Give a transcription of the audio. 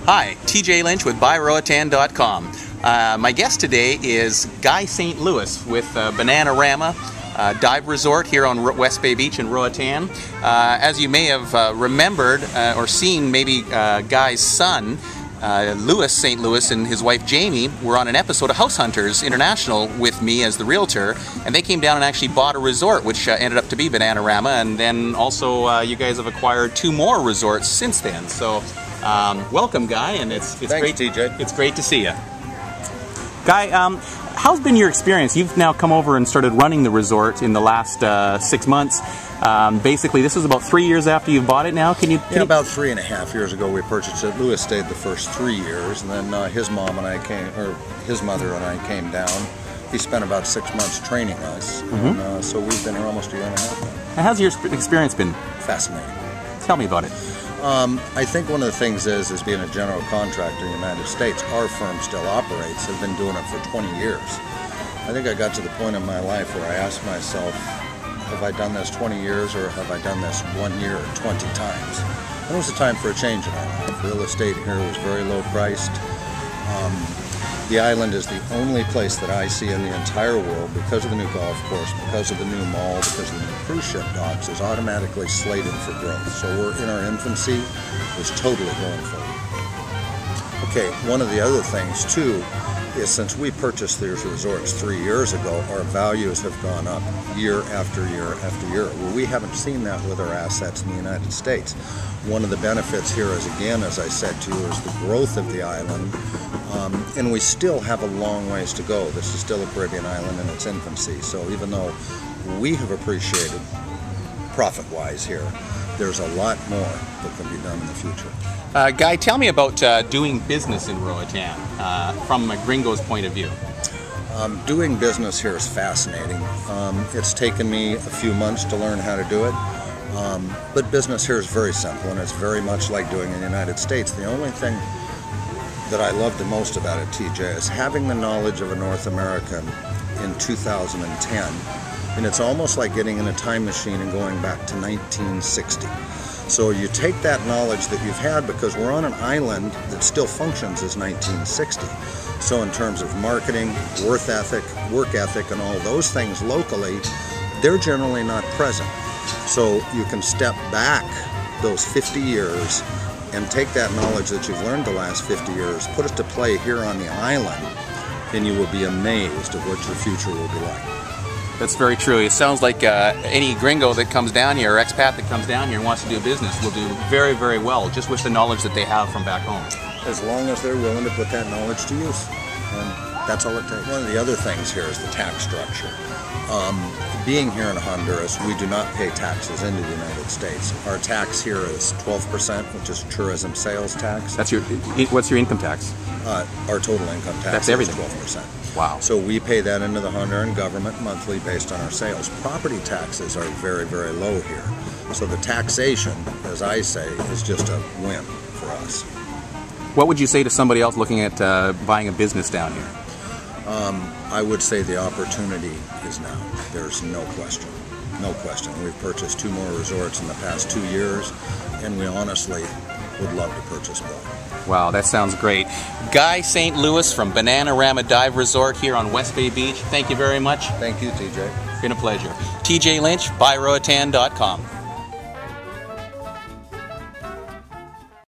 Hi, TJ Lynch with BuyRoatan.com. My guest today is Guy St. Louis with Bananarama Dive Resort here on West Bay Beach in Roatan. As you may have remembered or seen, maybe Guy's son, Louis St. Louis, and his wife Jamie were on an episode of House Hunters International with me as the realtor, and they came down and actually bought a resort, which ended up to be Bananarama, and then also you guys have acquired 2 more resorts since then. So welcome, Guy, and it's Thanks, great, TJ. It's great to see you. Guy, how's been your experience? You've now come over and started running the resort in the last 6 months. Basically, this is about 3 years after you bought it now. Can you? About 3.5 years ago we purchased it. Louis stayed the first 3 years, and then his mom and I came, or his mother and I came down. He spent about 6 months training us, and, so we've been here almost a year and a half now. And how's your experience been? Fascinating. Tell me about it. I think one of the things is being a general contractor in the United States, our firm still operates, have been doing it for 20 years. I think I got to the point in my life where I asked myself, have I done this 20 years or have I done this 1 year 20 times? And it was a time for a change in our life. Real estate here was very low priced. The island is the only place that I see in the entire world, because of the new golf course, because of the new mall, because of the new cruise ship docks, is automatically slated for growth. So we're in our infancy, is totally going forward. Okay, one of the other things too is since we purchased these resorts 3 years ago, our values have gone up year after year after year. Well, we haven't seen that with our assets in the United States. One of the benefits here is, again, as I said to you, is the growth of the island. And we still have a long ways to go. This is still a Caribbean island in its infancy. So even though we have appreciated profit-wise here, there's a lot more that can be done in the future. Guy, tell me about doing business in Roatan from a Gringos point of view. Doing business here is fascinating. It's taken me a few months to learn how to do it. But business here is very simple, and it's very much like doing in the United States. The only thing that I love the most about it, TJ, is having the knowledge of a North American in 2010. And it's almost like getting in a time machine and going back to 1960. So you take that knowledge that you've had, because we're on an island that still functions as 1960. So in terms of marketing, work ethic, and all those things locally, they're generally not present. So you can step back those 50 years and take that knowledge that you've learned the last 50 years, put it to play here on the island, and you will be amazed at what your future will be like. That's very true. It sounds like any gringo that comes down here, or expat that comes down here and wants to do business, will do very, very well just with the knowledge that they have from back home. As long as they're willing to put that knowledge to use. And that's all it takes. One of the other things here is the tax structure. Being here in Honduras, we do not pay taxes into the United States. Our tax here is 12%, which is tourism sales tax. That's what's your income tax? Our total income tax is 12%. Wow. So we pay that into the Honduran government monthly based on our sales. Property taxes are very, very low here. So the taxation, as I say, is just a win for us. What would you say to somebody else looking at buying a business down here? I would say the opportunity is now. There's no question. No question. We've purchased 2 more resorts in the past 2 years, and we honestly would love to purchase more. Wow, that sounds great. Guy St. Louis from Bananarama Dive Resort here on West Bay Beach. Thank you very much. Thank you, TJ. It's been a pleasure. TJ Lynch, BuyRoatan.com.